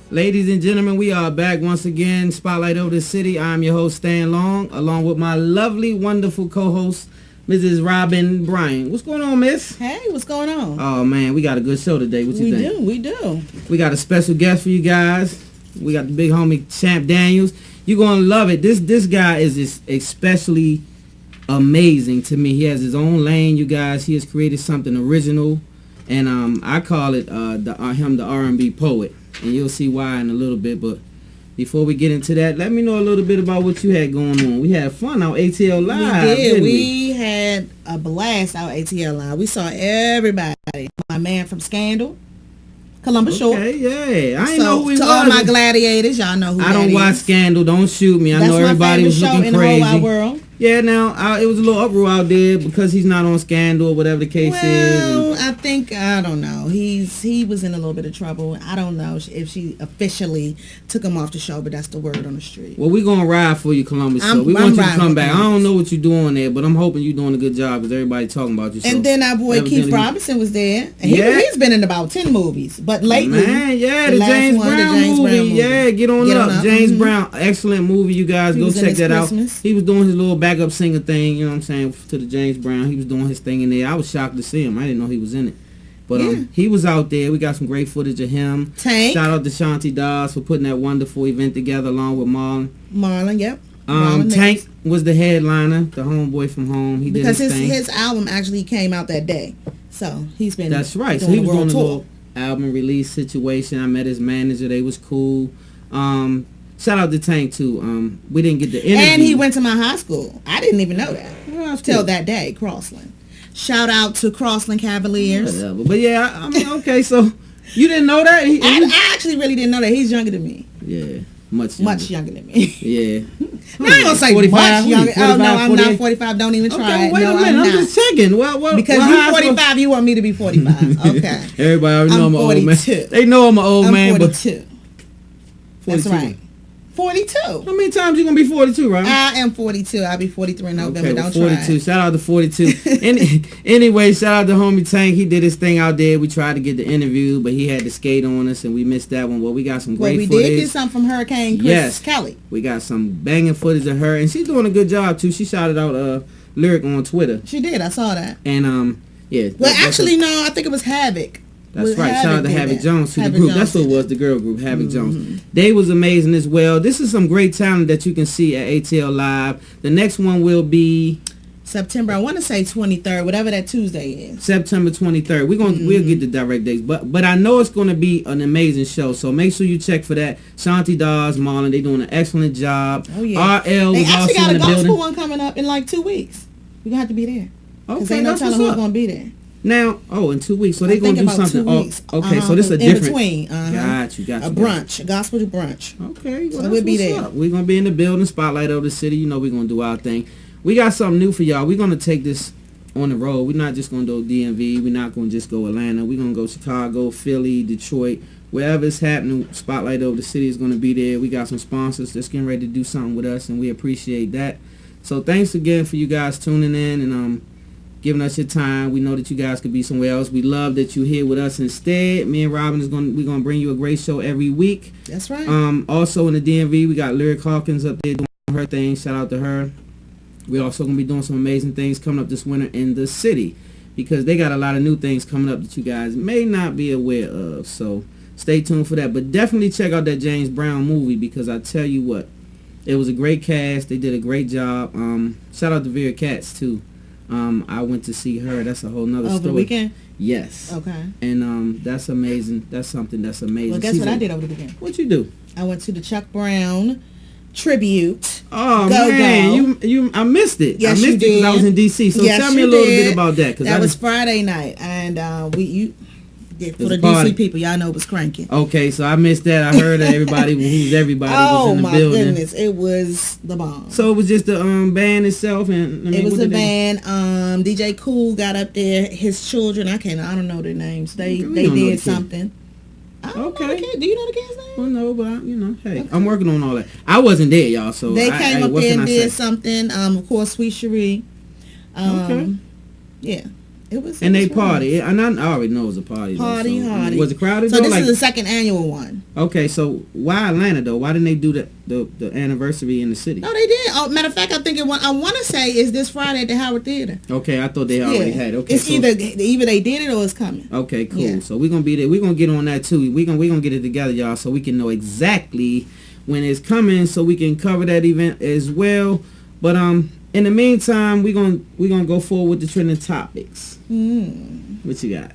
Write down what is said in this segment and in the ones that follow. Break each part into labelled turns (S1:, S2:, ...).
S1: Ladies and gentlemen, we are back once again. Spotlight over the city. I'm your host, Stan Long, along with my lovely, wonderful co-host, Mrs. Robin Bryant. What's going on, miss?
S2: Hey, what's going on?
S1: Oh, man, we got a good show today. What you think?
S2: We do.
S1: We got a special guest for you guys. We got the big homie, Champ Daniels. You're going to love it. This guy is just especially amazing to me. He has his own lane, you guys. He has created something original, and I call it him the R&B poet. And you'll see why in a little bit. But before we get into that, let me know a little bit about what you had going on. We had fun out ATL Live.
S2: We did.
S1: Didn't
S2: We had a blast out ATL Live. We saw everybody. My man from Scandal, Columbus Short.
S1: Okay, yeah. I ain't
S2: So,
S1: know who he
S2: to
S1: was.
S2: all my gladiators, y'all know who
S1: I don't
S2: that
S1: watch
S2: is.
S1: Scandal. Don't shoot me. I
S2: That's
S1: know
S2: my
S1: everybody
S2: favorite
S1: was
S2: show
S1: looking
S2: in the
S1: crazy.
S2: whole wide world.
S1: Yeah, now it was a little uproar out there because he's not on Scandal or whatever the case is.
S2: Well, I don't know. He was in a little bit of trouble. I don't know if she officially took him off the show, but that's the word on the street.
S1: Well, we're going to ride for you, Columbus. So
S2: I'm
S1: we want you to
S2: riding
S1: come
S2: with
S1: back. I
S2: Columbus.
S1: don't know what you're doing there, but I'm hoping you're doing a good job because everybody talking about you. So
S2: And then our boy Keith
S1: evidently-
S2: Robinson was there.
S1: Yeah.
S2: He's been in about 10 movies, but lately,
S1: Man, yeah, the
S2: last
S1: James
S2: one, the
S1: Brown
S2: James
S1: movie.
S2: Brown movie.
S1: Yeah, get on
S2: Get
S1: up.
S2: on up.
S1: James
S2: Mhm.
S1: Brown, excellent movie. You guys
S2: He
S1: go
S2: was in
S1: check
S2: his
S1: that
S2: Christmas.
S1: out. He was doing his little backup singer thing, you know what I'm saying, to the James Brown. He was doing his thing in there. I was shocked to see him. I didn't know he was in it. But
S2: Yeah.
S1: he was out there. We got some great footage of him.
S2: Tank.
S1: Shout out to Shanti Dawes for putting that wonderful event together along with Marlon.
S2: Marlon, yep. Marlon
S1: Tank
S2: Nichols.
S1: was the headliner, the homeboy from home. He
S2: Because
S1: did his thing.
S2: his album actually came out that day. So he's been
S1: That's right. So
S2: doing
S1: he was
S2: the
S1: doing
S2: world
S1: a
S2: tour.
S1: little album release situation. I met his manager. They was cool. Shout out to Tank too. We didn't get the interview.
S2: And he went to my high school. I didn't even know that
S1: Well, that's
S2: till
S1: cool.
S2: that day, Crossland. Shout out to Crossland Cavaliers.
S1: Whatever. But yeah, I mean, okay. So you didn't know that?
S2: I actually really didn't know that. He's younger than me.
S1: Yeah, much
S2: Younger than me.
S1: Yeah.
S2: No, I ain't gonna say
S1: 45?
S2: much younger. Oh, no,
S1: 45,
S2: I'm
S1: 48?
S2: not 45. Don't even
S1: Okay,
S2: try.
S1: well, wait
S2: no,
S1: a minute.
S2: I'm
S1: I'm
S2: not.
S1: just checking. Well,
S2: Because
S1: well,
S2: you're
S1: high school-
S2: 45, you want me to be 45. Okay.
S1: Everybody already know I'm an old man.
S2: 42.
S1: They know I'm an old
S2: I'm
S1: man,
S2: 42.
S1: but
S2: That's
S1: 42.
S2: right. 42.
S1: How many times you gonna be 42, right?
S2: I am 42. I'll be 43 in November.
S1: Okay,
S2: Don't
S1: 42.
S2: try.
S1: Shout out to 42. Anyway, shout out to homie Tank. He did his thing out there. We tried to get the interview, but he had to skate on us, and we missed that one. Well, we got some
S2: Well,
S1: great
S2: we
S1: footage.
S2: did get something from Hurricane Chris
S1: Yes.
S2: Kelly.
S1: We got some banging footage of her, and she's doing a good job too. She shouted out Lyric on Twitter,
S2: She did. I saw that.
S1: and yeah.
S2: Well,
S1: that's
S2: actually, no. I think it was Havoc.
S1: That's
S2: With
S1: right. Shout out to
S2: did
S1: Havoc
S2: that.
S1: Jones to the
S2: Havoc
S1: group.
S2: Jones
S1: That's what it
S2: did
S1: was, the girl group, Havoc
S2: Mhm.
S1: Jones. They was amazing as well. This is some great talent that you can see at ATL Live. The next one will be
S2: September. I want to say 23rd, whatever that Tuesday is.
S1: September 23rd. We'll get the direct dates, but I know it's going to be an amazing show. So make sure you check for that. Shanti Dawes, Marlon, they doing an excellent job.
S2: Oh yeah.
S1: RL
S2: They
S1: was
S2: actually
S1: also
S2: got
S1: in
S2: a
S1: the
S2: gospel
S1: building.
S2: one coming up in like 2 weeks. We're gonna have to be there. Because
S1: Okay,
S2: ain't no
S1: that's
S2: telling
S1: what's
S2: who's
S1: up.
S2: gonna be there.
S1: Now, in 2 weeks. So
S2: I
S1: they going to
S2: think
S1: do
S2: about
S1: something.
S2: 2 weeks.
S1: Okay, so this is a
S2: in
S1: different.
S2: between.
S1: Got you.
S2: A brunch, a gospel brunch.
S1: Okay, well,
S2: So we'll be there.
S1: We're going to be in the building, spotlight over the city. You know we're going to do our thing. We got something new for y'all. We're going to take this on the road. We're not just going to do DMV. We're not going to just go Atlanta. We're going to go Chicago, Philly, Detroit. Wherever it's happening, spotlight over the city is going to be there. We got some sponsors that's getting ready to do something with us, and we appreciate that. So thanks again for you guys tuning in and giving us your time. We know that you guys could be somewhere else. We love that you're here with us instead. Me and Robin we're gonna bring you a great show every week.
S2: That's right.
S1: Also in the DMV, we got Lyric Hawkins up there doing her thing. Shout out to her. We're also gonna be doing some amazing things coming up this winter in the city because they got a lot of new things coming up that you guys may not be aware of. So stay tuned for that. But definitely check out that James Brown movie because I tell you what, it was a great cast. They did a great job. Shout out to Vera Katz too. I went to see her. That's a whole nother story.
S2: Over the weekend?
S1: Yes.
S2: Okay.
S1: And that's amazing. That's something that's amazing.
S2: Well, guess what I did over the weekend?
S1: What you do?
S2: I went to the Chuck Brown tribute.
S1: Oh
S2: Go,
S1: man,
S2: go.
S1: you I missed it.
S2: Yes,
S1: I missed
S2: you
S1: it because I
S2: did.
S1: was in DC. So
S2: Yes,
S1: tell me a
S2: you
S1: little
S2: did.
S1: bit about that.
S2: That was Friday night, and for the
S1: party.
S2: DC people, y'all know it was cranking.
S1: Okay, so I missed that. I heard that everybody who's everybody was
S2: Oh
S1: in the
S2: my
S1: building.
S2: goodness, it was the bomb.
S1: So it was just the band itself, and I mean,
S2: It was
S1: what
S2: a
S1: did they-
S2: band. DJ Cool got up there. His children, I don't know their names. They
S1: We don't know the
S2: did
S1: kid.
S2: something. I don't
S1: Okay.
S2: know the kid. Do you know the kid's name?
S1: Well, no, but hey, I'm working on all that. I wasn't there, y'all. So
S2: They
S1: I,
S2: came up
S1: what
S2: there
S1: can
S2: and
S1: I
S2: did
S1: say?
S2: something. Of course, Sweet Cherie.
S1: Okay.
S2: Yeah.
S1: And they party. And I already know it was a party.
S2: Party,
S1: though, so,
S2: party.
S1: Was it crowded?
S2: So
S1: though?
S2: this
S1: Like,
S2: is the second annual one.
S1: Okay, so why Atlanta though? Why didn't they do the anniversary in the city?
S2: No, they did. Oh, matter of fact, I think I want to say is this Friday at the Howard Theater.
S1: Okay, I thought they already had. Okay,
S2: it's either they did it or it's coming.
S1: Okay, cool.
S2: Yeah.
S1: So we're gonna be there. We're gonna get on that too. We're gonna get it together, y'all, so we can know exactly when it's coming, so we can cover that event as well. But in the meantime, we're gonna go forward with the trending topics. What you got?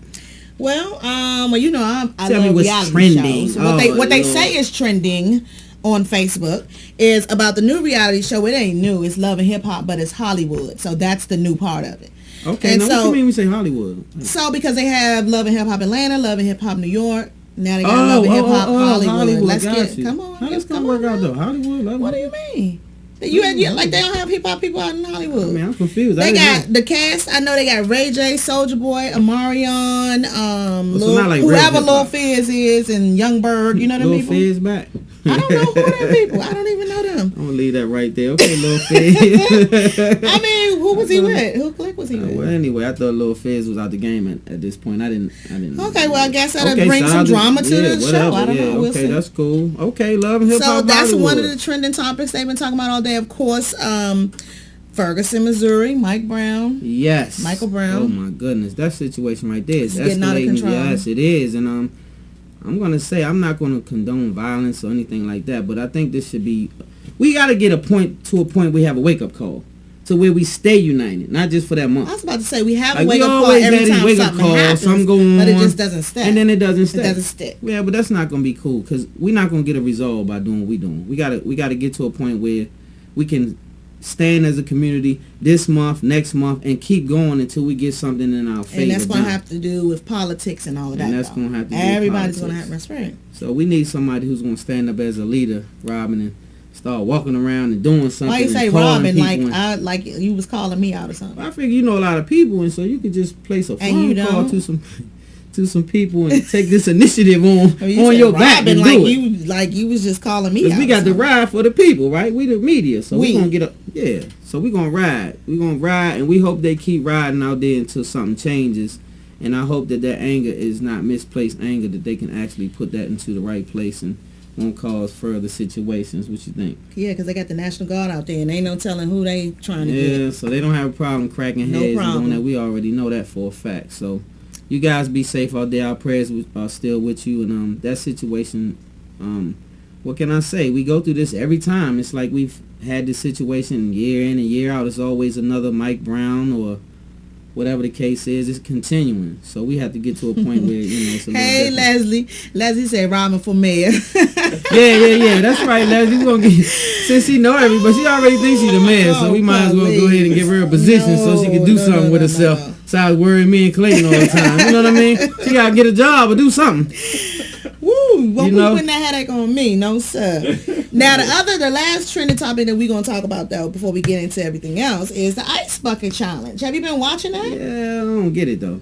S2: Well, you know, I
S1: Tell me
S2: love
S1: what's
S2: reality
S1: trending.
S2: shows.
S1: Oh,
S2: What they
S1: Lord.
S2: say is trending on Facebook is about the new reality show. It ain't new. It's Love and Hip Hop, but it's Hollywood. So that's the new part of it.
S1: Okay,
S2: And
S1: now
S2: so,
S1: what you mean we say Hollywood?
S2: So because they have Love and Hip Hop Atlanta, Love and Hip Hop New York. Now they got Love and Hip Hop Hollywood. Let's
S1: got you.
S2: come on.
S1: How this gonna work out though? Hollywood.
S2: What do you mean? Like they don't have hip hop people out in Hollywood.
S1: I mean, I'm confused.
S2: They got the cast. I know they got Ray J, Soulja Boy, Amarion, whoever Lil Fizz is, and Young Bird. You know them people.
S1: Lil Fizz back.
S2: I don't know who them people. I don't even know them.
S1: I'm gonna leave that right there. Okay, Lil Fizz.
S2: I mean, who was he with? Who clique was he with?
S1: Well, anyway, I thought Lil Fizz was out the game at this point. I didn't.
S2: Okay, well, I guess that'll bring some drama to the show. I don't know. We'll see.
S1: That's cool. Okay, Love and Hip Hop.
S2: So that's
S1: Hollywood.
S2: one of the trending topics they've been talking about all day. Of course, Ferguson, Missouri, Mike Brown.
S1: Yes.
S2: Michael Brown.
S1: Oh my goodness, that situation right there is
S2: getting out of
S1: escalating.
S2: control.
S1: Yes, it is, and I'm gonna say I'm not gonna condone violence or anything like that, but I think this should be. We got to get to a point we have a wake up call, to where we stay united, not just for that month.
S2: I was about to say we have
S1: Like,
S2: a wake
S1: we
S2: up call
S1: always
S2: every
S1: had these
S2: time
S1: wake-up
S2: something
S1: calls,
S2: happens,
S1: something go
S2: but it
S1: on,
S2: just doesn't stick.
S1: And then it doesn't stick.
S2: It doesn't stick.
S1: Yeah, but that's not gonna be cool because we're not gonna get a result by doing what we're doing. We gotta get to a point where we can stand as a community this month, next month, and keep going until we get something in our favor.
S2: And that's going to
S1: done.
S2: have to do with politics and all of that.
S1: And that's going to have to do with
S2: Everybody's going to
S1: politics.
S2: have respect.
S1: So we need somebody who's going to stand up as a leader, Robin, and start walking around and doing something.
S2: Why you say
S1: and calling
S2: Robin
S1: people
S2: like you was calling me out or something?
S1: I figure you know a lot of people, and so you could just place a phone call to some people and take this initiative on your back and
S2: like
S1: do it.
S2: you was just calling me out.
S1: We got to ride for the people, right? We the media, so we gonna get up.
S2: Yeah.
S1: So we gonna ride. We gonna ride, and we hope they keep riding out there until something changes. And I hope that anger is not misplaced anger, that they can actually put that into the right place and won't cause further situations. What you think?
S2: Yeah, because they got the National Guard out there, and ain't no telling who they trying to get.
S1: Yeah, so they don't have a problem cracking
S2: No
S1: heads
S2: problem.
S1: and doing that. We already know that for a fact. So you guys be safe out there. Our prayers are still with you. And that situation, what can I say? We go through this every time. It's like we've had this situation year in and year out. It's always another Mike Brown or whatever the case is. It's continuing. So we have to get to a point where, it's a little
S2: Hey,
S1: different.
S2: Leslie said Robin for mayor.
S1: Yeah. That's right, Leslie. We gonna get, since she know everybody, she already thinks she's the mayor, so we might as well go ahead and give her a position so she can do something with herself.
S2: No.
S1: Besides worrying me and Clayton all the time. You know what I mean? She gotta get a job or do something.
S2: Woo! Won't be putting that headache on me, no sir. Now the last trending topic that we're gonna talk about though, before we get into everything else, is the ice bucket challenge. Have you been watching that?
S1: Yeah, I don't get it though.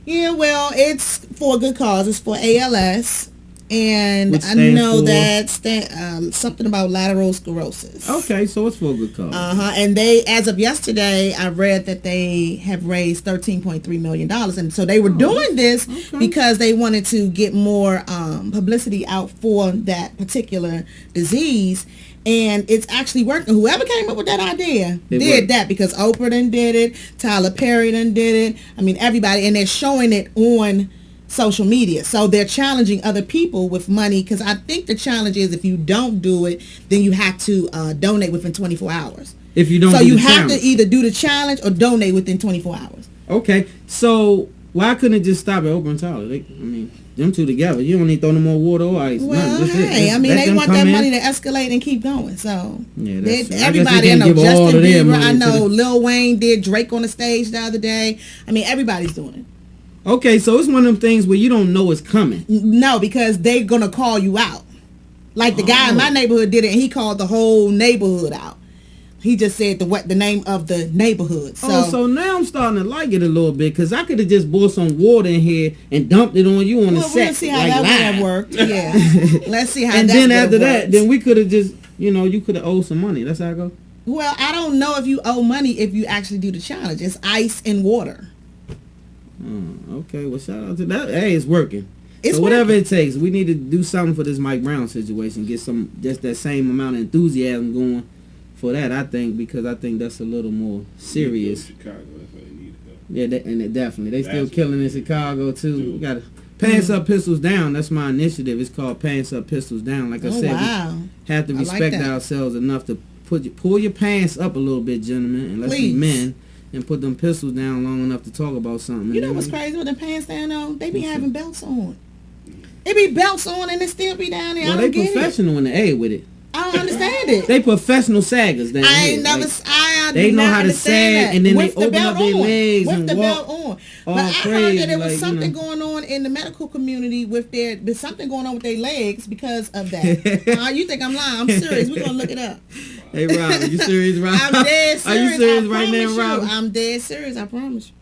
S2: Yeah, well, it's for a good cause. It's for ALS, and
S1: Which
S2: I know
S1: stands
S2: that something about lateral sclerosis.
S1: Okay, so it's for a good cause.
S2: And they, as of yesterday, I read that they have raised $13.3 million, and so they were doing this because they wanted to get more publicity out for that particular disease. And it's actually working. Whoever came up with that idea did that, because Oprah done did it, Tyler Perry done did it. I mean, everybody, and they're showing it on social media. So they're challenging other people with money, because I think the challenge is if you don't do it, then you have to donate within 24 hours.
S1: If you don't,
S2: so
S1: do
S2: you
S1: the
S2: have
S1: challenge.
S2: to either do the challenge or donate within 24 hours.
S1: Okay, so why couldn't it just stop at Oprah and Tyler? Them two together. You don't need to throw no more water or ice.
S2: Well,
S1: Just
S2: hey,
S1: let
S2: they
S1: them
S2: want
S1: come
S2: that
S1: in.
S2: money to escalate and keep going. So
S1: Yeah, that's
S2: everybody, I know Justin Bieber, I know Lil Wayne did Drake on the stage the other day. I mean, everybody's doing it.
S1: Okay, so it's one of them things where you don't know it's coming.
S2: No, because they're gonna call you out. Like the guy in my neighborhood did it, and he called the whole neighborhood out. He just said the name of the neighborhood.
S1: So now I'm starting to like it a little bit, because I could have just bought some water in here and dumped it on you on the set.
S2: We'll see how that would have worked. Yeah, let's see how.
S1: And
S2: that
S1: then after that,
S2: works.
S1: then we could have just, you could have owed some money. That's how it goes.
S2: Well, I don't know if you owe money if you actually do the challenge. It's ice and water.
S1: Okay, well, shout out to that. Hey, it's working.
S2: It's
S1: So whatever
S2: working.
S1: it takes, we need to do something for this Mike Brown situation. Get just that same amount of enthusiasm going for that. I think because I think that's a little more serious.
S3: Chicago, that's what they need to go.
S1: Yeah, definitely. They still
S3: That's
S1: killing in
S3: what
S1: Chicago too.
S3: do.
S1: We got to Pants Up, Pistols Down. That's my initiative. It's called Pants Up, Pistols Down. Like I said,
S2: Wow.
S1: we have to
S2: I like
S1: respect
S2: that.
S1: ourselves enough to pull your pants up a little bit, gentlemen, and let's be
S2: Please.
S1: men and put them pistols down long enough to talk about something.
S2: You
S1: And
S2: know
S1: then
S2: what's
S1: we-
S2: crazy with the pants down on? They be
S1: What's
S2: having belts on. They be belts on and it still be down there.
S1: Well,
S2: I
S1: they
S2: don't get it.
S1: professional in the A with it.
S2: I don't understand it.
S1: They professional saggers. Down
S2: I
S1: here.
S2: ain't never.
S1: Like,
S2: I
S1: they
S2: do
S1: know
S2: not
S1: how to
S2: understand
S1: sag,
S2: that.
S1: and then
S2: With
S1: they
S2: the
S1: open
S2: belt
S1: up their
S2: on.
S1: legs
S2: with
S1: and
S2: the
S1: walk
S2: belt on.
S1: all
S2: But I heard
S1: crazy,
S2: that there was
S1: like, you
S2: something
S1: know.
S2: going on in the medical community with there's something going on with their legs because of that. You think I'm lying? I'm serious. We're gonna look it up.
S1: Hey, Robin, you serious, Robin?
S2: I'm dead serious.
S1: Are you serious
S2: I
S1: right now,
S2: promise you.
S1: Robin?
S2: I'm dead serious. I promise you.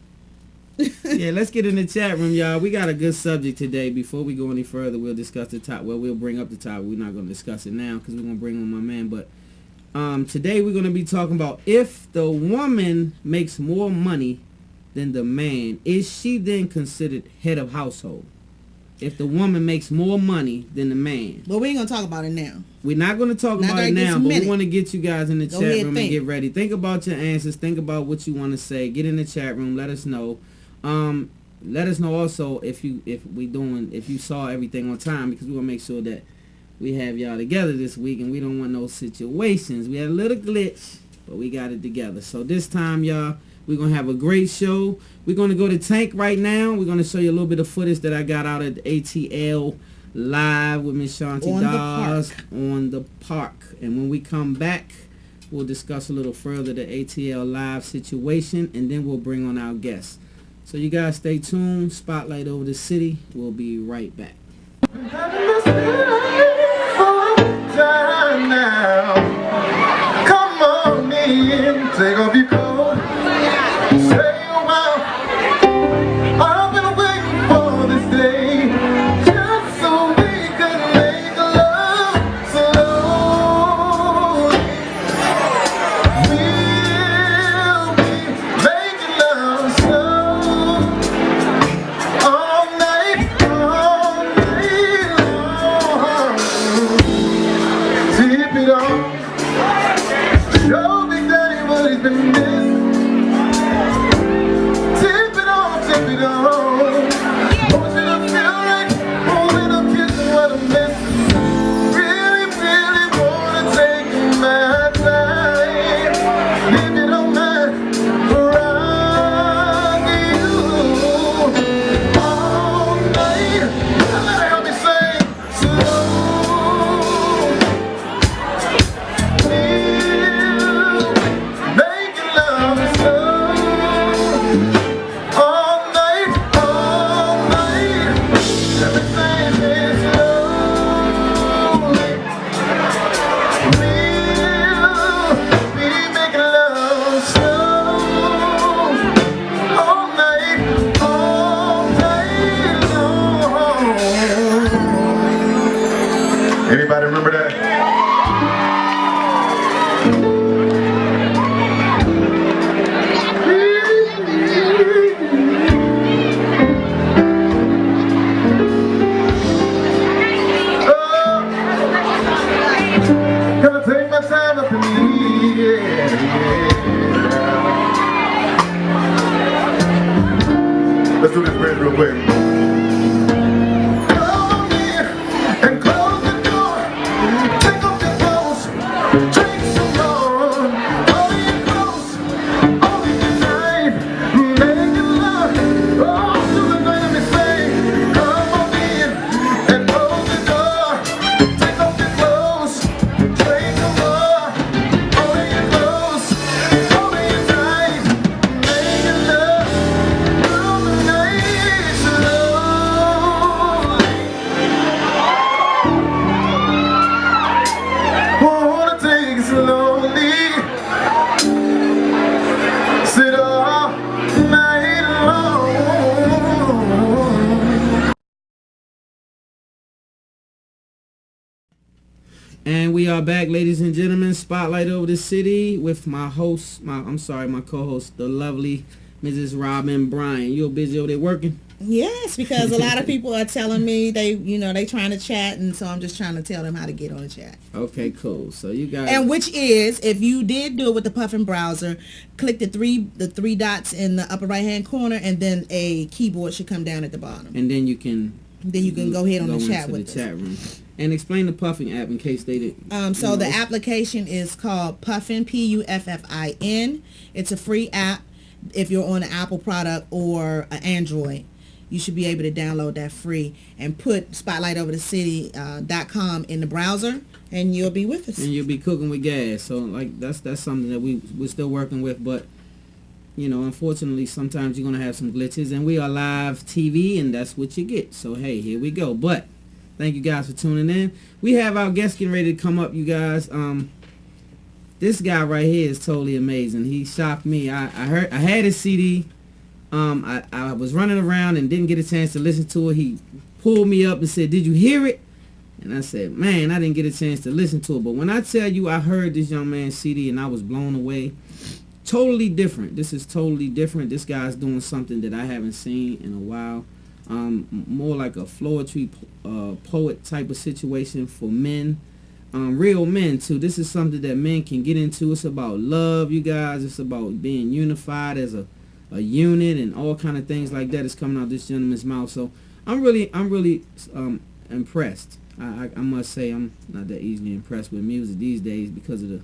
S1: Yeah, let's get in the chat room, y'all. We got a good subject today. Before we go any further, we'll discuss the top. Well, we'll bring up the top. We're not going to discuss it now because we're going to bring on my man. But today we're going to be talking about if the woman makes more money than the man, is she then considered head of household? If the woman makes more money than the man.
S2: But we ain't gonna talk about it now.
S1: We're not going to talk
S2: Not
S1: about
S2: right
S1: it
S2: this
S1: now, but we
S2: minute.
S1: want to get you guys in the
S2: Go
S1: chat
S2: ahead,
S1: room
S2: think.
S1: and get ready. Think about your answers. Think about what you want to say. Get in the chat room. Let us know. Let us know also if you saw everything on time, because we want to make sure that we have y'all together this week, and we don't want no situations. We had a little glitch, but we got it together. So this time, y'all, we're going to have a great show. We're going to go to Tank right now. We're going to show you a little bit of footage that I got out at ATL Live with Miss Shanti
S2: On the
S1: Dawes
S2: park.
S1: on the park. And when we come back, we'll discuss a little further the ATL Live situation, and then we'll bring on our guests. So you guys stay tuned. Spotlight over the city. We'll be right back.
S4: Time now. Come on in, take off your coat. Say a while. I've been waiting for this day, just so we could make love slowly. We'll be making love slow all night long. Tip it on. Show Big Daddy what he's been missing. Tip it on, tip it on. Want you to feel like holding up, kissing what I'm missing. Really, really wanna take my time. If you don't mind, rock you all night. Help me sing slow. Making love slow all night, all night. Everything is slowly. We'll be making love slow all night long. Anybody remember that? Gonna take my time up in the air. Let's do this bridge real quick. Come in and close the door. Take off your clothes. Drink some more. Hold you close. Only your time. Making love all through the night. Let me say, come on in and close the door. Take off your clothes. Drink some more. Only your clothes. Only your time. Making love all the night slowly. Wanna take it slowly. Sit all night long.
S1: And we are back, ladies and gentlemen. Spotlight over the city with my co-host, the lovely Mrs. Robin Bryant. You busy over there working?
S2: Yes, because a lot of people are telling me they trying to chat, and so I'm just trying to tell them how to get on the chat.
S1: Okay, cool. So you got,
S2: and which is, if you did do it with the Puffin browser, click the three dots in the upper right hand corner, and then a keyboard should come down at the bottom.
S1: And then you can
S2: go ahead on the chat with
S1: the chat room. And explain the Puffin app in case they didn't.
S2: So the application is called Puffin, Puffin. It's a free app. If you're on an Apple product or an Android, you should be able to download that free and put spotlightoverthecity.com in the browser, and you'll be with us.
S1: And you'll be cooking with gas. So like that's something that we're still working with, but unfortunately sometimes you're gonna have some glitches, and we are live TV, and that's what you get. So hey, here we go. But thank you guys for tuning in. We have our guest getting ready to come up, you guys. This guy right here is totally amazing. He shocked me. I had his CD. I was running around and didn't get a chance to listen to it. He pulled me up and said, "Did you hear it?" And I said, "Man, I didn't get a chance to listen to it." But when I tell you I heard this young man's CD and I was blown away. Totally different. This is totally different. This guy's doing something that I haven't seen in a while. More like a poetry poet type of situation for men. Real men too. This is something that men can get into. It's about love, you guys. It's about being unified as a unit, and all kind of things like that is coming out this gentleman's mouth. So I'm really impressed. I must say I'm not that easily impressed with music these days, because of the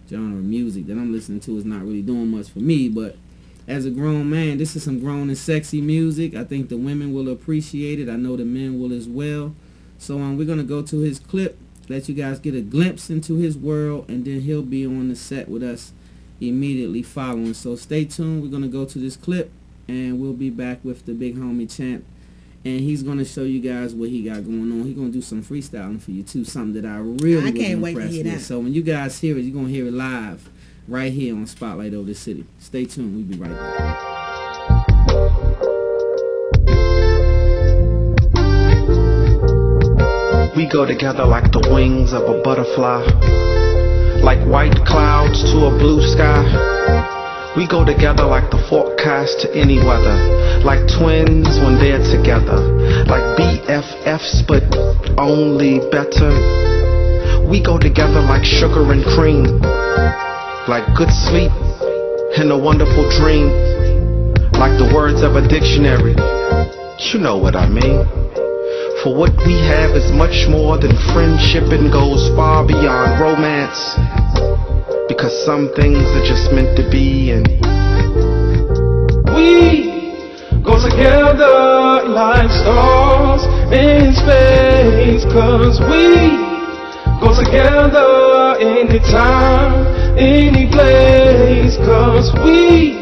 S1: genre of music that I'm listening to is not really doing much for me. But as a grown man, this is some grown and sexy music. I think the women will appreciate it. I know the men will as well. So we're gonna go to his clip, let you guys get a glimpse into his world, and then he'll be on the set with us immediately following. So stay tuned. We're going to go to this clip, and we'll be back with the big homie Champ, and he's going to show you guys what he got going on. He's going to do some freestyling for you too, something that I really
S2: can't wait to hear that.
S1: So when you guys hear it, you're going to hear it live right here on Spotlight Over the City. Stay tuned. We'll be right back.
S3: We go together like the wings of a butterfly, like white clouds to a blue sky. We go together like the forecast to any weather, like twins when they're together, like BFFs but only better. We go together like sugar and cream, like good sleep and a wonderful dream, like the words of a dictionary. You know what I mean. For what we have is much more than friendship and goes far beyond romance, because some things are just meant to be, and we go together like stars in space, cause we go together anytime, any place, cause we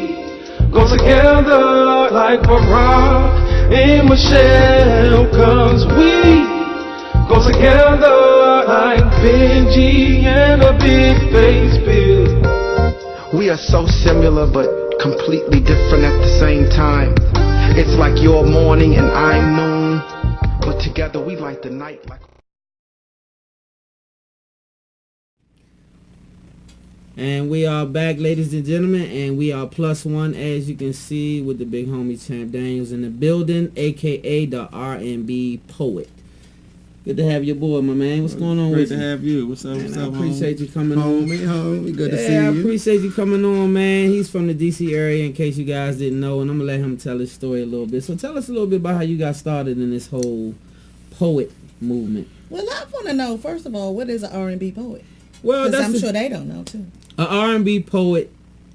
S3: go together like Barack and Michelle, cause we go together like Benji and a big face Bill. We are so similar but completely different at the same time. It's like you're morning and I'm noon, but together we light the night like.
S1: And we are back, ladies and gentlemen, and we are +1, as you can see, with the big homie Champ Daniels in the building, aka the R&B poet. Good to have your boy, my man. What's going on
S5: Great
S1: with
S5: to
S1: you?
S5: have you. What's up? What's
S1: I
S5: up,
S1: appreciate you coming on.
S5: Homie, good to see
S1: Yeah, I
S5: you.
S1: appreciate you coming on, man. He's from the D.C. area, in case you guys didn't know, and I'm gonna let him tell his story a little bit. So tell us a little bit about how you got started in this whole poet movement.
S2: Well, I want to know, first of all, what is an R&B poet?
S1: Well,
S2: Because
S1: that's
S2: I'm sure they don't know too.
S1: an R&B poet.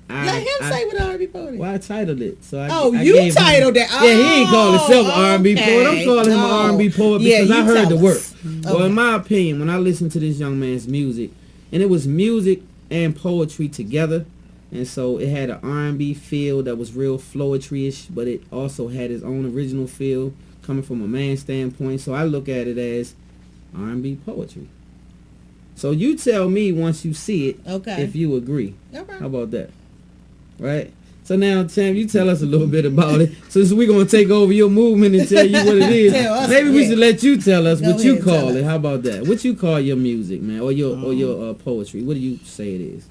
S2: Let him say what an R&B poet is.
S1: Well, I titled it. So I
S2: You
S1: gave him-
S2: titled it.
S1: Yeah, he ain't calling himself an R&B
S2: okay.
S1: poet. I'm calling him an
S2: No.
S1: R&B poet
S2: Yeah,
S1: because I
S2: you
S1: heard the
S2: tell
S1: work.
S2: us.
S1: Well,
S2: Okay.
S1: in my opinion, when I listened to this young man's music, and it was music and poetry together, and so it had an R&B feel that was real floetry-ish, but it also had its own original feel coming from a man's standpoint. So I look at it as R&B poetry. So you tell me once you see it,
S2: Okay.
S1: if you agree.
S2: Okay.
S1: How about that? Right? So now, Tim, you tell us a little bit about it. Since we're going to take over your movement and tell you what it is,
S2: Tell us,
S1: maybe we
S2: yeah.
S1: should let you tell us
S2: Go
S1: what you
S2: ahead, tell
S1: call it.
S2: us.
S1: How about that? What you call your music, man, or your poetry? What do you say it is?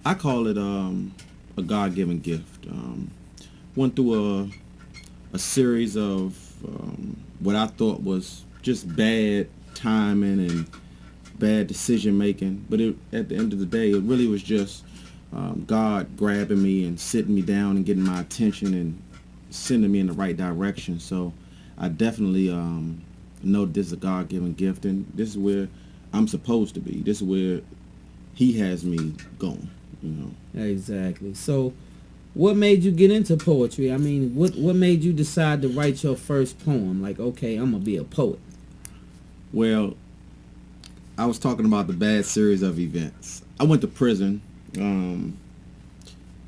S5: I call it a God-given gift. went through a series of what I thought was just bad timing and bad decision making. But at the end of the day, it really was just God grabbing me and sitting me down and getting my attention and sending me in the right direction. So I definitely know this is a God-given gift, and this is where I'm supposed to be. This is where He has me going, you know.
S1: Exactly. So what made you get into poetry? I mean, what made you decide to write your first poem? Like, okay, I'm going to be a poet.
S5: Well, I was talking about the bad series of events. I went to prison.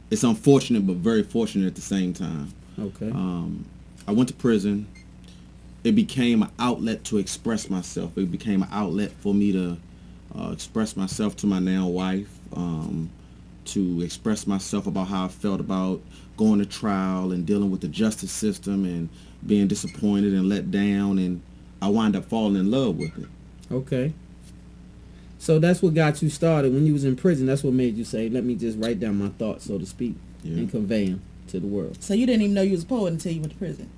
S5: It's unfortunate, but very fortunate at the same time.
S1: Okay.
S5: I went to prison. It became an outlet to express myself. It became an outlet for me to express myself to my now wife, to express myself about how I felt about going to trial and dealing with the justice system and being disappointed and let down, and I wound up falling in love with it.
S1: Okay. So that's what got you started when you was in prison. That's what made you say, let me just write down my thoughts, so to speak, and convey them to the world.
S2: So you didn't even know you was a poet until you went to prison.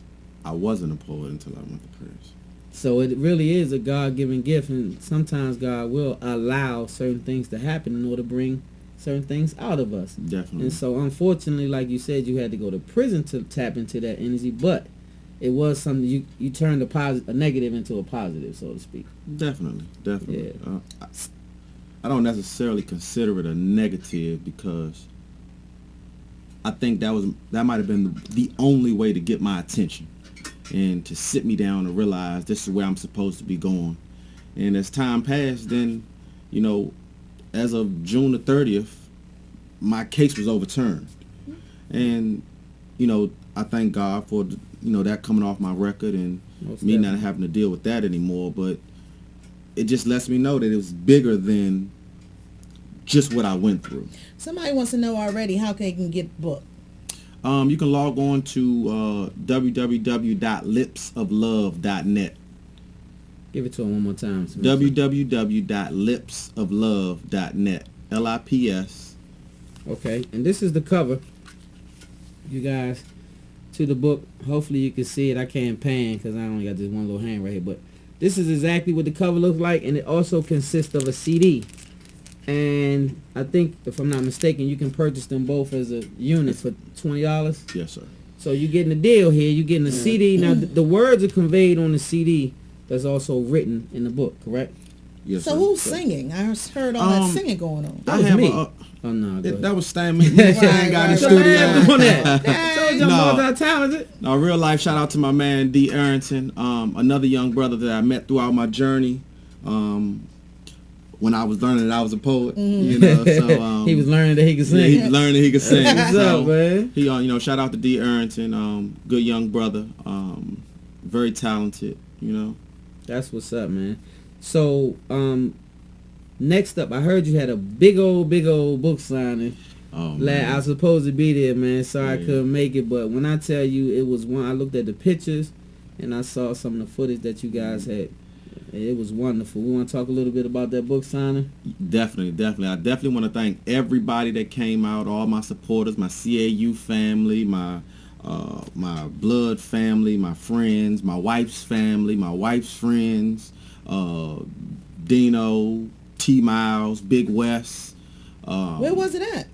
S5: I wasn't a poet until I went to prison.
S1: So it really is a God-given gift, and sometimes God will allow certain things to happen in order to bring certain things out of us.
S5: Definitely.
S1: And so unfortunately, like you said, you had to go to prison to tap into that energy, but it was something you turned a negative into a positive, so to speak.
S5: Definitely.
S1: Yeah.
S5: I don't necessarily consider it a negative, because I think that might have been the only way to get my attention and to sit me down and realize this is where I'm supposed to be going. And as time passed, then, you know, as of June the 30th, my case was overturned. And, you know, I thank God for, you know, that coming off my record and me not having to deal with that anymore. But it just lets me know that it was bigger than just what I went through.
S2: Somebody wants to know already how they can get the book.
S5: You can log on to www.lipsoflove.net.
S1: Give it to him one more time.
S5: www.lipsoflove.net. LIPS.
S1: Okay, and this is the cover, you guys, to the book. Hopefully you can see it. I can't pan because I only got this one little hand right here, but this is exactly what the cover looks like, and it also consists of a CD. And I think, if I'm not mistaken, you can purchase them both as a unit for $20.
S5: Yes, sir.
S1: So you're getting a deal here. You're getting a CD. Now, the words are conveyed on the CD that's also written in the book, correct?
S5: Yes,
S2: So
S5: sir.
S2: who's singing? I heard all that singing going on.
S5: I have
S1: me.
S5: oh
S1: no, go
S5: that was Stan. Me got in the
S1: Go ahead,
S5: studio.
S1: doing that. Told you I'm
S5: No.
S1: multi-talented.
S5: No, real life shout out to my man D. Arrington, another young brother that I met throughout my journey. When I was learning that I was a poet, you know, so
S1: He was learning that he could sing.
S5: yeah, he was learning that he could sing.
S1: What's
S5: So,
S1: up, man?
S5: He, you know, shout out to D. Arrington, good young brother, very talented, you know.
S1: That's what's up, man. So, next up, I heard you had a big old book signing.
S5: Oh,
S1: I
S5: man.
S1: was supposed to be there, man. Sorry I
S5: Yeah.
S1: couldn't make it, but when I tell you it was one, I looked at the pictures and I saw some of the footage that you guys had. It was wonderful. We want to talk a little bit about that book signing.
S5: Definitely. I definitely want to thank everybody that came out, all my supporters, my CAU family, my blood family, my friends, my wife's family, my wife's friends, Dino, T Miles, Big West.
S2: Where was it at?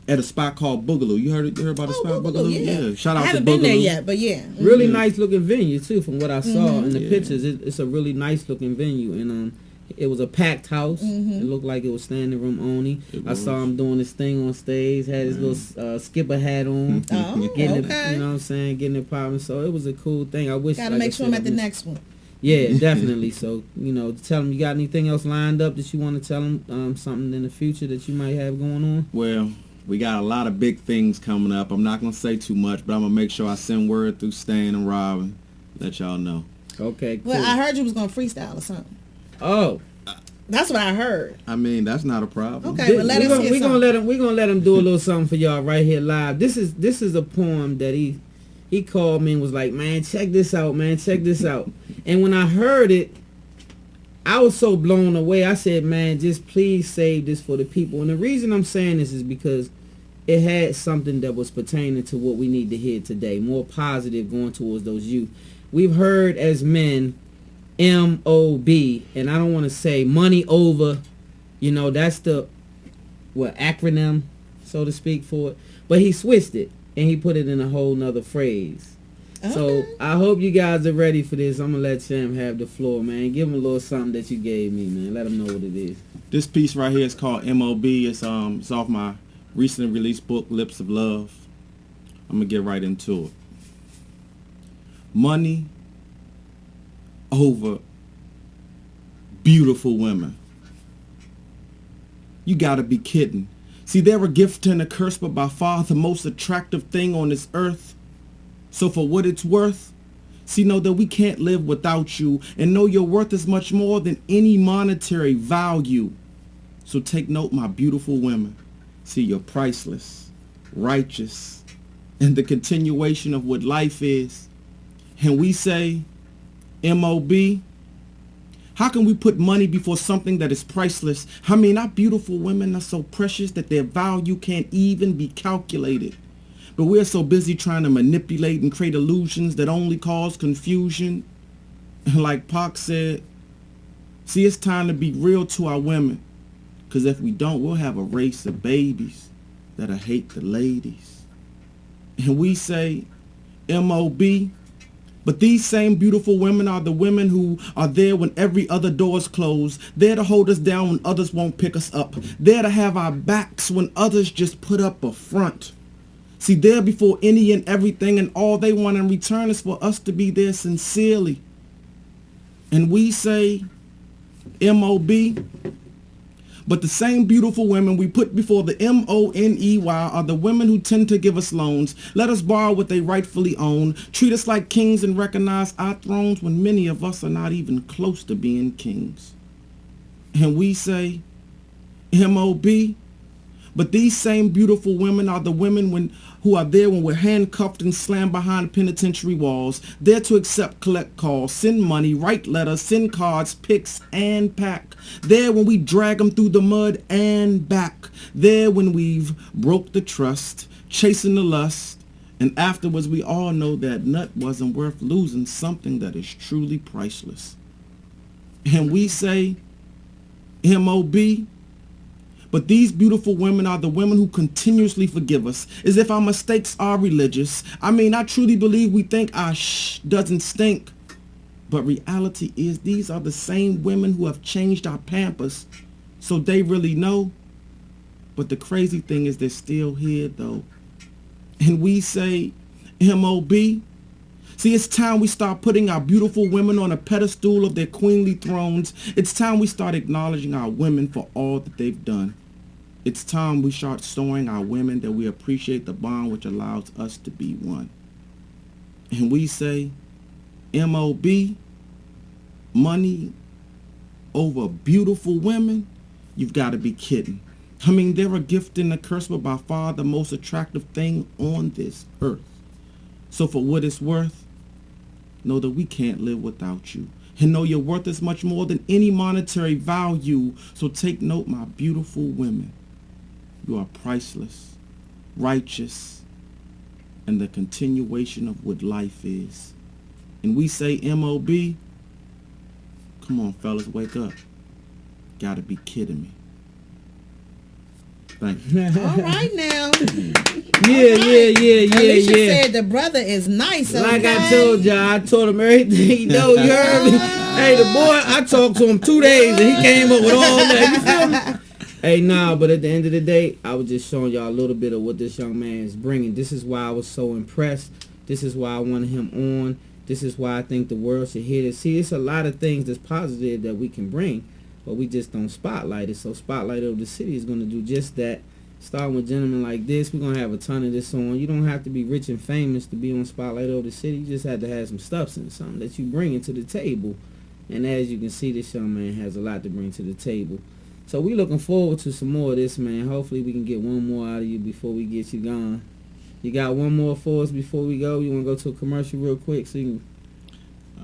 S5: At a spot called Boogaloo. You heard about the spot
S2: Boogaloo, yeah.
S5: Shout out
S2: I
S5: to
S2: haven't
S5: Boogaloo.
S2: been there yet, but yeah.
S1: Really nice looking venue too, from what I saw in the
S5: Yeah.
S1: pictures. It's a really nice looking venue, and it was a packed house. It looked like it was standing room only.
S5: It
S1: I saw
S5: was.
S1: him doing his thing on stage. Had his little skipper hat on.
S2: Oh,
S1: Getting
S2: okay.
S1: it, you know what I'm saying, getting it popping. So it was a cool thing. I wish.
S2: Gotta
S1: like
S2: make
S1: I
S2: sure
S1: said,
S2: I'm at the
S1: I wish-
S2: next one.
S1: Yeah, definitely. So, you know, tell them you got anything else lined up that you want to tell them, something in the future that you might have going on.
S5: Well, we got a lot of big things coming up. I'm not going to say too much, but I'm going to make sure I send word through Stan and Robin. Let y'all know.
S1: Okay, cool.
S2: Well, I heard you was gonna freestyle or something.
S1: Oh,
S2: That's what I heard.
S5: I mean, that's not a problem.
S2: Okay, well, let us get
S1: we're
S2: some.
S1: gonna let him do a little something for y'all right here live. This is a poem that he called me and was like, man, check this out, man, check this out. And when I heard it, I was so blown away. I said, man, just please save this for the people. And the reason I'm saying this is because it had something that was pertaining to what we need to hear today, more positive going towards those youth. We've heard as men MOB, and I don't want to say money over, that's the acronym, so to speak, for it. But he switched it and he put it in a whole nother phrase. Okay. So I hope you guys are ready for this. I'm gonna let Sam have the floor, man. Give him a little something that you gave me, man. Let him know what it is.
S5: This piece right here is called MOB. It's off my recently released book, Lips of Love. I'm gonna get right into it. Money over beautiful women. You gotta be kidding. See, they're a gift and a curse, but by far the most attractive thing on this earth. So for what it's worth, see, know that we can't live without you, and know your worth is much more than any monetary value. So take note, my beautiful women. See, you're priceless, righteous, and the continuation of what life is. And we say, MOB, how can we put money before something that is priceless? I mean, our beautiful women are so precious that their value can't even be calculated. But we're so busy trying to manipulate and create illusions that only cause confusion. And like Pac said, see, it's time to be real to our women. Because if we don't, we'll have a race of babies that'll hate the ladies. And we say, MOB, but these same beautiful women are the women who are there when every other door is closed. There to hold us down when others won't pick us up. There to have our backs when others just put up a front. See, they're before any and everything, and all they want in return is for us to be there sincerely. And we say, MOB, but the same beautiful women we put before the MONEY are the women who tend to give us loans, let us borrow what they rightfully own, treat us like kings and recognize our thrones when many of us are not even close to being kings. And we say, MOB, but these same beautiful women are the women who are there when we're handcuffed and slammed behind penitentiary walls, there to accept, collect calls, send money, write letters, send cards, pics, and pack. There when we drag them through the mud and back. There when we've broke the trust, chasing the lust, and afterwards we all know that nut wasn't worth losing, something that is truly priceless. And we say, MOB, but these beautiful women are the women who continuously forgive us, as if our mistakes are religious. I mean, I truly believe we think our shh doesn't stink. But reality is these are the same women who have changed our pampers, so they really know. But the crazy thing is they're still here, though. And we say, MOB, see, it's time we start putting our beautiful women on a pedestal of their queenly thrones. It's time we start acknowledging our women for all that they've done. It's time we start showing our women that we appreciate the bond which allows us to be one. And we say, MOB, money over beautiful women? You've got to be kidding. I mean, they're a gift and a curse, but by far the most attractive thing on this earth. So for what it's worth, know that we can't live without you. And know your worth is much more than any monetary value. So take note, my beautiful women. You are priceless, righteous, and the continuation of what life is. And we say, MOB, come on, fellas, wake up. Gotta be kidding me. Thank you.
S2: All right now.
S1: Yeah.
S2: Alicia said the brother is nice. Okay?
S1: Like I told y'all, I told him everything he know. You heard me? Hey, the boy, I talked to him 2 days and he came up with all that. You feel me? Hey, nah, but at the end of the day, I was just showing y'all a little bit of what this young man is bringing. This is why I was so impressed. This is why I wanted him on. This is why I think the world should hear this. See, it's a lot of things that's positive that we can bring, but we just don't spotlight it. So Spotlight of the City is going to do just that. Starting with gentlemen like this, we're going to have a ton of this on. You don't have to be rich and famous to be on Spotlight of the City. You just have to have some substance, something that you bring into the table. And as you can see, this young man has a lot to bring to the table. So we're looking forward to some more of this, man. Hopefully we can get one more out of you before we get you gone. You got one more for us before we go? You want to go to a commercial real quick so you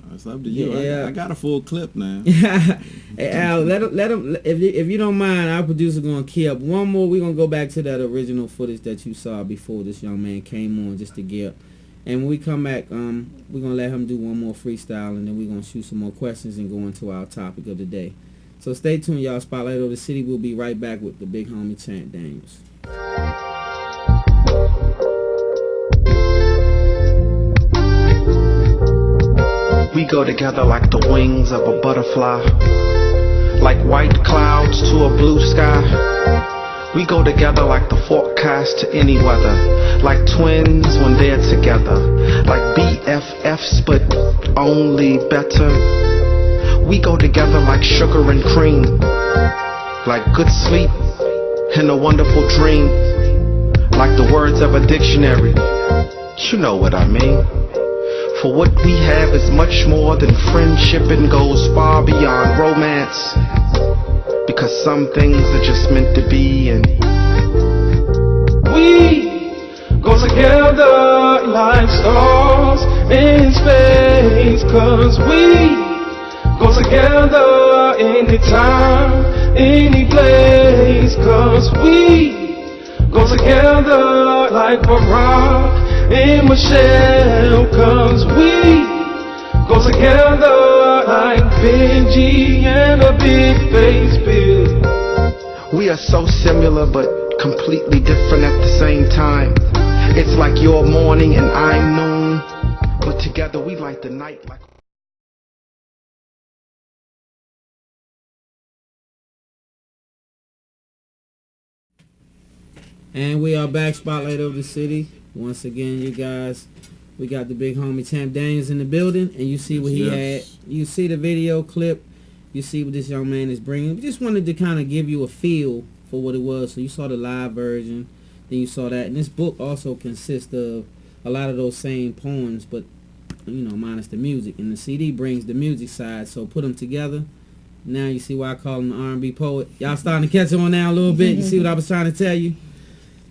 S1: can...
S5: It's up to you.
S1: Yeah.
S5: I got a full clip now.
S1: Hey, Al, let him. If you don't mind, our producer gonna key up one more. We're gonna go back to that original footage that you saw before this young man came on, just to get. And when we come back, we're gonna let him do one more freestyle, and then we're gonna shoot some more questions and go into our topic of the day. So stay tuned, y'all. Spotlight Over the City. We'll be right back with the big homie Champ Daniels.
S3: We go together like the wings of a butterfly, like white clouds to a blue sky. We go together like the forecast to any weather, like twins when they're together, like BFFs but only better. We go together like sugar and cream, like good sleep and a wonderful dream, like the words of a dictionary. You know what I mean. For what we have is much more than friendship and goes far beyond romance, because some things are just meant to be, and we go together like stars in space, cause we go together anytime, any place, cause we go together like Barack and Michelle, cause we go together like Benji and a big face Bill. We are so similar but completely different at the same time. It's like your morning and I'm noon, but together we light the night like.
S1: And we are back, Spotlight Over the City. Once again, you guys, we got the big homie Champ Daniels in the building, and you see what he had. You see the video clip. You see what this young man is bringing. We just wanted to kind of give you a feel for what it was. So you saw the live version, then you saw that. And this book also consists of a lot of those same poems, but, you know, minus the music. And the CD brings the music side, so put them together. Now you see why I call him the R&B poet. Y'all starting to catch on now a little bit. You see what I was trying to tell you?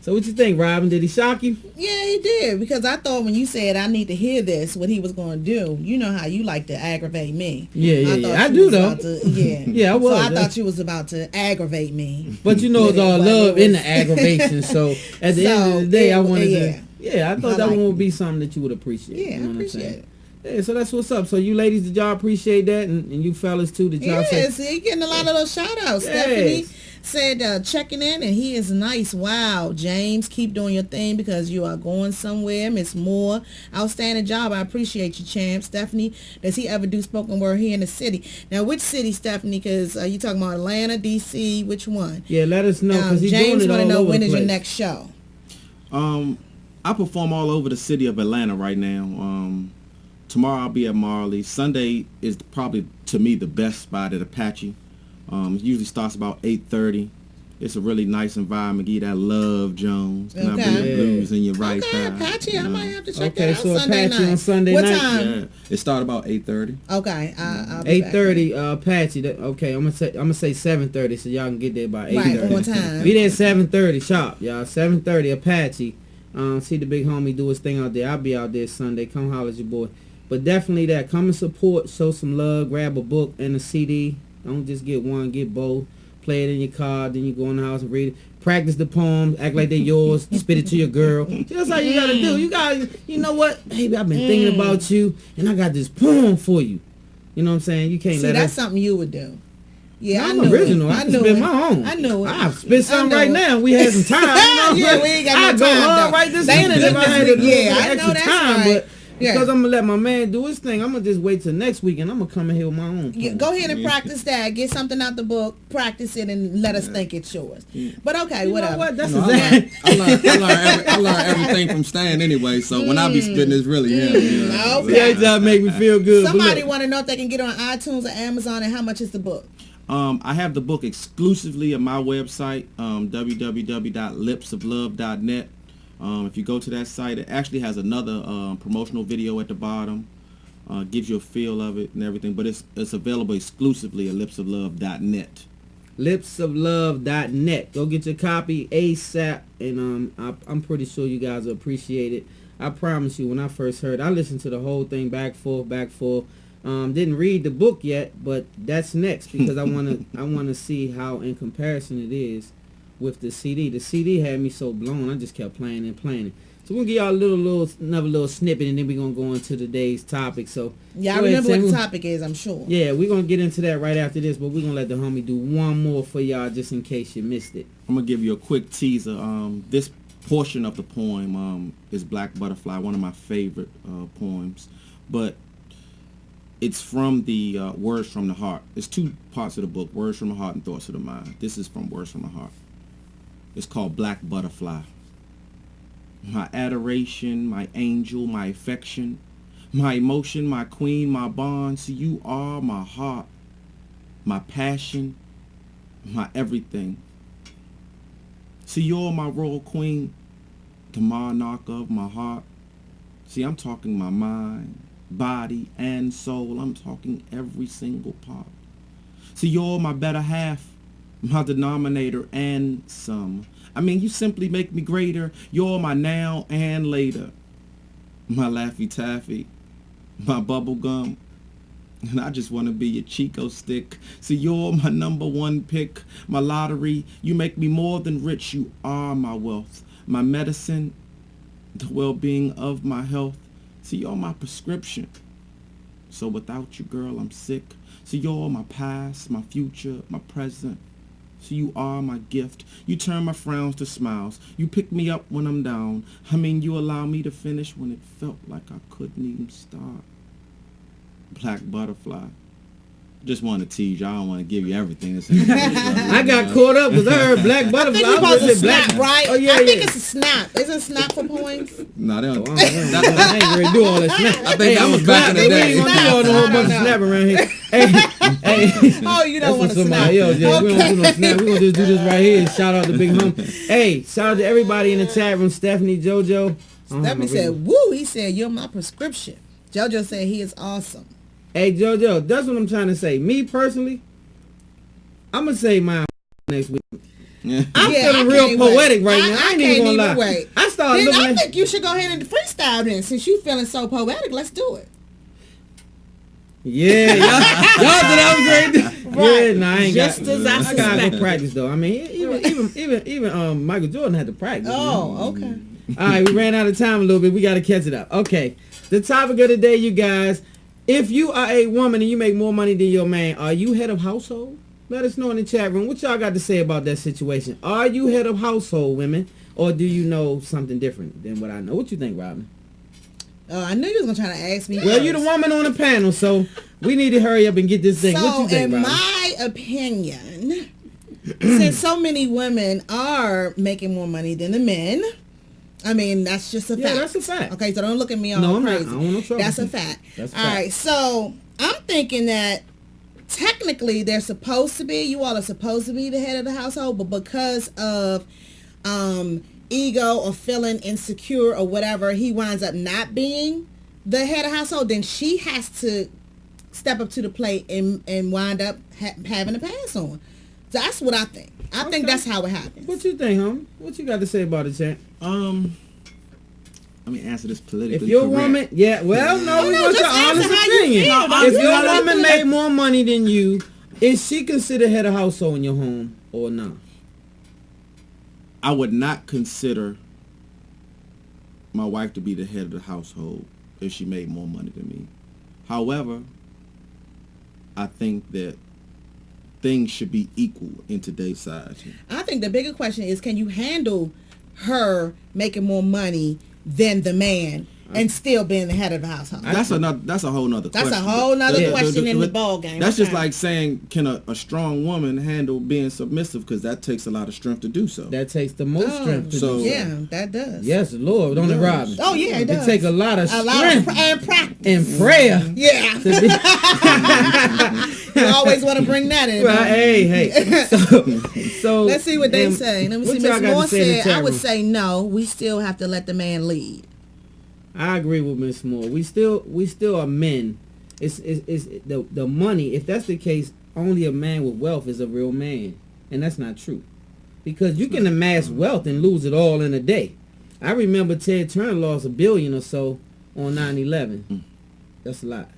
S1: So what you think, Robin? Did he shock you?
S2: Yeah, he did. Because I thought when you said I need to hear this, what he was going to do, you know how you like to aggravate me.
S1: I do though. Yeah, I was.
S2: So I thought you was about to aggravate me.
S1: But you know, it's all love in the aggravation. So at the end of the day, I wanted to. Yeah, I thought that one would be something that you would appreciate.
S2: Yeah,
S1: you know
S2: I appreciate it.
S1: Yeah, so that's what's up. So you ladies, did y'all appreciate that? And you fellas too, did y'all say?
S2: Yes, he getting a lot of those shout outs.
S1: Yes.
S2: Stephanie said checking in, and he is nice. Wow, James, keep doing your thing because you are going somewhere. Miss Moore, outstanding job. I appreciate you, champ. Stephanie, does he ever do spoken word here in the city? Now, which city, Stephanie? Because you talking about Atlanta, DC, which one?
S1: Yeah, let us know because he's doing
S2: James
S1: it all
S2: want to know
S1: over
S2: when
S1: the
S2: is your
S1: place.
S2: next show.
S5: I perform all over the city of Atlanta right now. Tomorrow I'll be at Marley. Sunday is probably, to me, the best spot at Apache. It usually starts about 8:30. It's a really nice environment. Give you that Love Jones. Can I bring the blues in your right thigh?
S2: Apache, I might have to check
S1: Okay,
S2: that out
S1: so
S2: Sunday
S1: Apache
S2: night.
S1: on Sunday
S2: what
S1: night?
S2: time?
S5: Yeah, it started about 8:30.
S2: Okay, I'll be back.
S1: 8:30, Apache. Okay, I'm gonna say 7:30, so y'all can get there by 8:30.
S2: Right, on time.
S1: Be there at 7:30 sharp, y'all. 7:30 Apache. See the big homie do his thing out there. I'll be out there Sunday. Come holler at your boy. But definitely that. Come and support. Show some love. Grab a book and a CD. Don't just get one. Get both. Play it in your car. Then you go in the house and read it. Practice the poems. Act like they're yours. Spit it to your girl. That's how you gotta do. You know what? Baby, I've been thinking about you, and I got this poem for you. You know what I'm saying? You can't let
S2: that's
S1: us.
S2: something you would do. Yeah,
S1: I'm
S2: I knew
S1: original.
S2: It.
S1: I can spit my own.
S2: I knew it.
S1: I'll spit something
S2: I
S1: right
S2: know
S1: now. We had some time. You know?
S2: Yeah, we ain't got no
S1: I'd go
S2: time,
S1: hard
S2: though.
S1: right this
S2: They
S1: minute if I had a little
S2: yeah,
S1: bit of
S2: I know
S1: extra
S2: that's
S1: time,
S2: right.
S1: but
S2: Yeah.
S1: because I'm gonna let my man do his thing, I'm gonna just wait till next week and I'm gonna come in here with my own.
S2: Yeah,
S1: poem.
S2: go ahead and practice that. Get something out the book, practice it, and let us think it's yours. But okay,
S1: You know
S2: whatever.
S1: what? That's
S5: No,
S1: exactly.
S5: I learn everything from Stan anyway, so when I be spitting, it's really him. You know?
S2: Okay.
S1: Yeah, that make me feel good. but
S2: Somebody
S1: look,
S2: want to know if they can get it on iTunes or Amazon, and how much is the book?
S5: I have the book exclusively on my website, www.lipsoflove.net. If you go to that site, it actually has another promotional video at the bottom. Gives you a feel of it and everything, but it's available exclusively at lipsoflove.net.
S1: lipsoflove.net. Go get your copy ASAP, and I'm pretty sure you guys will appreciate it. I promise you, when I first heard, I listened to the whole thing back forth. Didn't read the book yet, but that's next because I wanna see how in comparison it is with the CD. The CD had me so blown, I just kept playing and playing it. So we'll give y'all another little snippet, and then we're gonna go into today's topic. So
S2: Yeah, I
S1: go ahead,
S2: remember what
S1: Tim.
S2: the topic is, I'm sure.
S1: Yeah, we're gonna get into that right after this, but we're gonna let the homie do one more for y'all just in case you missed it.
S5: I'm gonna give you a quick teaser. This portion of the poem is Black Butterfly, one of my favorite poems, but it's from the Words from the Heart. There's two parts of the book, Words from the Heart and Thoughts of the Mind. This is from Words from the Heart. It's called Black Butterfly. My adoration, my angel, my affection, my emotion, my queen, my bond. See, you are my heart, my passion, my everything. See, you're my royal queen, the monarch of my heart. See, I'm talking my mind, body, and soul. I'm talking every single part. See, you're my better half, my denominator and some. I mean, you simply make me greater. You're my now and later, my Laffy Taffy, my bubble gum. And I just want to be your Chico stick. See, you're my number one pick, my lottery. You make me more than rich. You are my wealth, my medicine, the well-being of my health. See, you're my prescription. So without you, girl, I'm sick. See, you're my past, my future, my present. So you are my gift. You turn my frowns to smiles. You pick me up when I'm down. I mean, you allow me to finish when it felt like I couldn't even start. Black Butterfly. Just want to tease you. I don't want to give you everything.
S1: I got caught up because I heard Black Butterfly.
S2: I think we're supposed to
S1: Black.
S2: snap, right?
S1: Oh, yeah,
S2: I think
S1: yeah.
S2: it's a snap. Is it a snap for points?
S5: No, they don't.
S1: I ain't ready to do all that snap.
S5: I think that was back in the
S1: We
S5: day.
S1: ain't gonna do all the whole bunch of snap around here. Hey.
S2: Oh, you don't want
S1: That's
S2: to
S1: for
S2: snap.
S1: somebody else. Yeah, we don't do no
S2: Okay.
S1: snap. We gonna just do this right here. Shout out to Big Hum. Hey, shout out to everybody in the chat room. Stephanie, JoJo.
S2: Stephanie said, woo, he said, you're my prescription. JoJo said he is awesome.
S1: Hey, JoJo, that's what I'm trying to say. Me personally, I'm gonna say mine next week.
S5: Yeah.
S1: I'm
S2: Yeah,
S1: feeling
S2: I
S1: real
S2: can't
S1: poetic
S2: wait.
S1: right now. I ain't even gonna lie.
S2: wait.
S1: I started
S2: Then
S1: looking
S2: I
S1: at.
S2: think you should go ahead and freestyle then. Since you feeling so poetic, let's do it.
S1: Yeah, y'all said that was great.
S2: Right.
S1: Yeah, nah, I ain't
S2: Just
S1: got.
S2: as I
S1: I gotta go
S2: suspected.
S1: practice though. I mean, even Michael Jordan had to practice.
S2: Oh, okay.
S1: All right, we ran out of time a little bit. We got to catch it up. Okay, the topic of the day, you guys. If you are a woman and you make more money than your man, are you head of household? Let us know in the chat room. What y'all got to say about that situation? Are you head of household, women? Or do you know something different than what I know? What you think, Robin?
S2: I knew you was going to try to ask me.
S1: Well, you're the woman on the panel, so we need to hurry up and get this thing.
S2: So,
S1: What you think,
S2: in
S1: Robin?
S2: my opinion, since so many women are making more money than the men, I mean, that's just a fact.
S1: Yeah, that's a fact.
S2: Okay, so don't look at me all
S1: No, I'm not.
S2: crazy.
S1: I don't want no trouble.
S2: That's a fact.
S1: That's a
S2: all
S1: fact.
S2: right, so I'm thinking that technically they're supposed to be, you all are supposed to be the head of the household, but because of ego or feeling insecure or whatever, he winds up not being the head of household, then she has to step up to the plate and wind up having a pass on. That's what I think. I think that's how it happens.
S1: What you think, homie? What you got to say about it, champ?
S5: Let me answer this politically
S1: If your
S5: correct.
S1: woman, yeah, well, no, we
S2: no,
S1: want
S2: just
S1: your honest
S2: answer how you
S1: opinion.
S2: feel. Don't
S1: If
S2: do
S1: your
S2: that.
S1: woman made more money than you, is she considered head of household in your home or not?
S5: I would not consider my wife to be the head of the household if she made more money than me. However, I think that things should be equal in today's society.
S2: I think the bigger question is, can you handle her making more money than the man and still being the head of the household?
S5: That's a whole nother question.
S2: That's a whole nother
S1: Yeah.
S2: question in the ball game.
S5: That's just
S2: Okay.
S5: like saying, can a strong woman handle being submissive? Because that takes a lot of strength to do so.
S1: That takes the most
S2: Oh,
S1: strength to
S5: so-
S1: do.
S2: yeah, that does.
S1: Yes, Lord, don't it, Robin?
S2: Oh yeah, it does.
S1: It take a lot of
S2: A lot of
S1: strength
S2: and practice.
S1: and prayer.
S2: Yeah,
S1: to be-
S2: you always want to bring that in.
S1: Well,
S2: don't you?
S1: hey. So
S2: Let's see what they
S1: and
S2: say. Let me
S1: what
S2: see.
S1: y'all
S2: Miss
S1: got
S2: Moore
S1: to say in the
S2: said,
S1: chat
S2: I would
S1: room?
S2: say no. We still have to let the man lead.
S1: I agree with Miss Moore. We still are men. It's the money. If that's the case, only a man with wealth is a real man, and that's not true. Because you can amass wealth and lose it all in a day. I remember Ted Turner lost $1 billion or so on 9/11. That's a lot.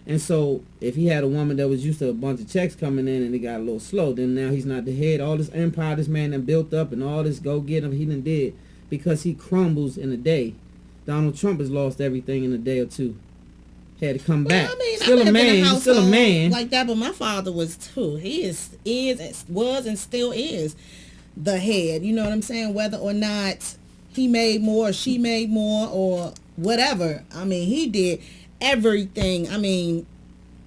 S1: And so if he had a woman that was used to a bunch of checks coming in and it got a little slow, then now he's not the head. All this empire this man done built up and all this go-get him he done did because he crumbles in a day. Donald Trump has lost everything in a day or two. Had to come back.
S2: I mean,
S1: Still
S2: I
S1: a
S2: lived in
S1: man. He's still a
S2: household
S1: man.
S2: like that, but my father was too. He was and still is the head. You know what I'm saying? Whether or not he made more or she made more or whatever. I mean, he did everything. I mean,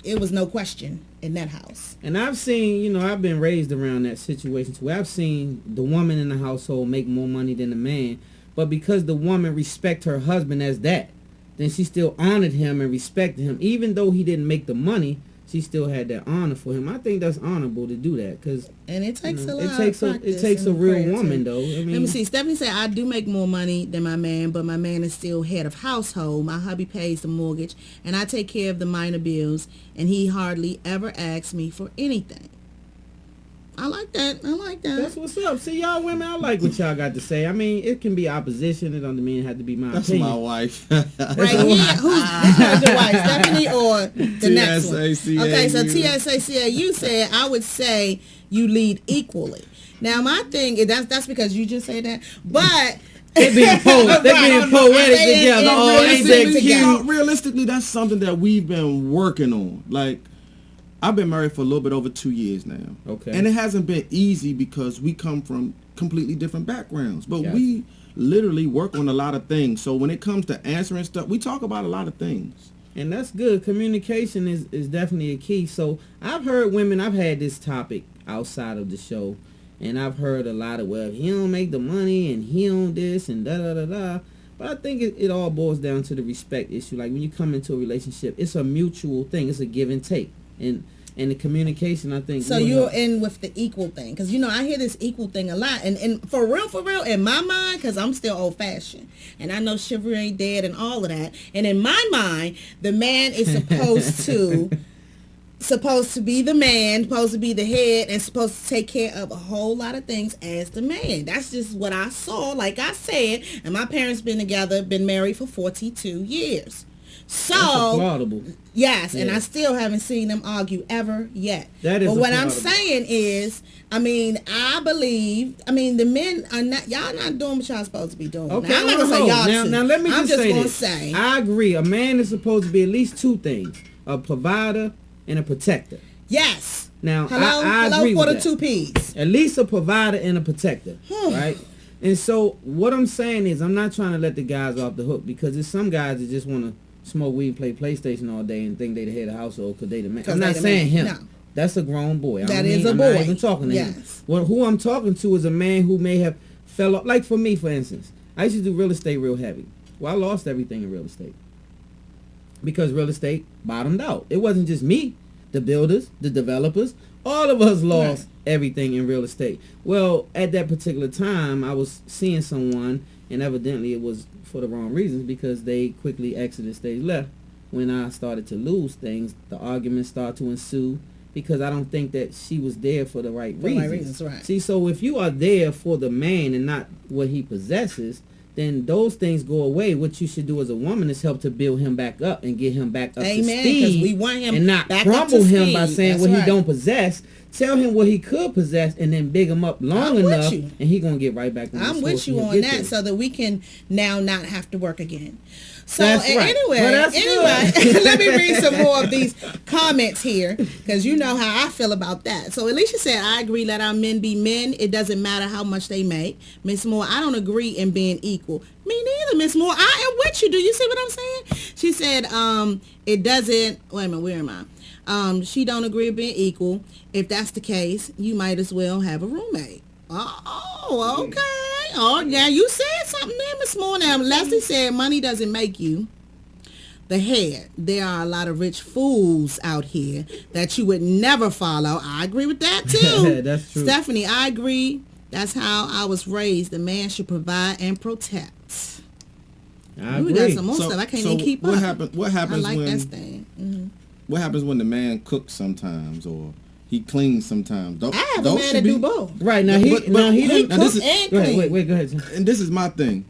S2: it was no question in that house.
S1: And I've seen, I've been raised around that situation where I've seen the woman in the household make more money than the man. But because the woman respect her husband as that, then she still honored him and respected him. Even though he didn't make the money, she still had that honor for him. I think that's honorable to do that.
S2: And it takes a lot
S1: of practice. It takes a real woman, though. I mean,
S2: let me see. Stephanie said, I do make more money than my man, but my man is still head of household. My hubby pays the mortgage, and I take care of the minor bills, and he hardly ever asks me for anything. I like that.
S1: That's what's up. See, y'all women, I like what y'all got to say. I mean, it can be opposition. It doesn't mean it have to be my opinion.
S5: That's my wife.
S2: Right here. Who's your wife, Stephanie or the next one?
S5: TSACAU.
S2: Okay, so TSACAU said, I would say you lead equally. Now, my thing is, that's because you just said that, but...
S1: They're being poetic together. Oh, ain't that cute?
S5: Realistically, that's something that we've been working on. Like, I've been married for a little bit over 2 years now.
S1: Okay.
S5: And it hasn't been easy because we come from completely different backgrounds. But
S1: Yes.
S5: we literally work on a lot of things. So when it comes to answering stuff, we talk about a lot of things.
S1: And that's good. Communication is definitely a key. So I've heard women, I've had this topic outside of the show, and I've heard a lot of, well, he don't make the money and he don't this and da-da-da-da. But I think it all boils down to the respect issue. Like when you come into a relationship, it's a mutual thing. It's a give and take. And the communication, I think.
S2: So you're in with the equal thing. Because, I hear this equal thing a lot. And for real, in my mind, because I'm still old-fashioned. And I know chivalry ain't dead and all of that. And in my mind, the man is supposed to be the man, supposed to be the head, and supposed to take care of a whole lot of things as the man. That's just what I saw, like I said. And my parents been married for 42 years. So,
S1: that's applaudable.
S2: Yes,
S1: Yeah.
S2: and I still haven't seen them argue ever yet.
S1: That is
S2: but what I'm
S1: applaudable.
S2: saying is, I believe, the men are not, y'all not doing what y'all supposed to be doing.
S1: Okay,
S2: Now, I'm not going to say y'all
S1: now let me
S2: I'm
S1: just say
S2: gonna
S1: this.
S2: say,
S1: I agree. A man is supposed to be at least two things: a provider and a protector.
S2: yes.
S1: Now,
S2: Hello,
S1: I agree
S2: for
S1: with
S2: the
S1: that.
S2: two P's.
S1: At least a provider and a protector, right? And so what I'm saying is, I'm not trying to let the guys off the hook because there's some guys that just want to smoke weed, play PlayStation all day, and think they the head of the household because they the man. I'm not saying him.
S2: No.
S1: That's a grown boy.
S2: That is a
S1: I'm
S2: boy.
S1: not even talking to him.
S2: Yes.
S1: Well, who I'm talking to is a man who may have fell off. Like for me, for instance, I used to do real estate real heavy. Well, I lost everything in real estate because real estate bottomed out. It wasn't just me, the builders, the developers. All of us lost everything in real estate. Well, at that particular time, I was seeing someone, and evidently it was for the wrong reasons because they quickly exited stage left. When I started to lose things, the arguments started to ensue because I don't think that she was there for the right reasons.
S2: Right.
S1: See, so if you are there for the man and not what he possesses, then those things go away. What you should do as a woman is help to build him back up and get him back up to
S2: Amen,
S1: speed.
S2: 'cause we want him
S1: and not
S2: back up
S1: crumble
S2: to
S1: him by
S2: speed.
S1: saying
S2: That's
S1: what
S2: right.
S1: he don't possess. Tell him what he could possess and then big him up long
S2: I'm with
S1: enough,
S2: you.
S1: and he gonna get right back on his
S2: I'm
S1: horse
S2: with you
S1: and
S2: on
S1: get
S2: that
S1: there.
S2: so that we can now not have to work again. So
S1: That's right.
S2: anyway,
S1: Well, that's good.
S2: let me read some more of these comments here because you know how I feel about that. So Alicia said, I agree, let our men be men. It doesn't matter how much they make. Miss Moore, I don't agree in being equal. Me neither, Miss Moore. I am with you. Do you see what I'm saying? She said, it doesn't, wait a minute, where am I? She don't agree with being equal. If that's the case, you might as well have a roommate. Oh, okay. Oh, now you said something there, Miss Moore. Now, Leslie said money doesn't make you the head. There are a lot of rich fools out here that you would never follow. I agree with that, too.
S1: That's true.
S2: Stephanie, I agree. That's how I was raised. The man should provide and protect.
S1: I
S2: We
S1: agree.
S2: got some more stuff. I can't even keep
S5: what
S2: up.
S5: What
S2: I
S5: happens
S2: like
S5: when
S2: that thing. Mm-hmm.
S5: what happens when the man cooks sometimes or he cleans sometimes?
S2: I have a
S5: Those
S2: man
S5: should
S2: that
S5: be-
S2: do both.
S1: Right now,
S5: But
S1: he
S2: He
S1: didn't.
S5: now this
S2: cook
S5: is-
S2: and
S1: Go ahead.
S2: clean.
S1: Wait. Go ahead.
S5: And this is my thing.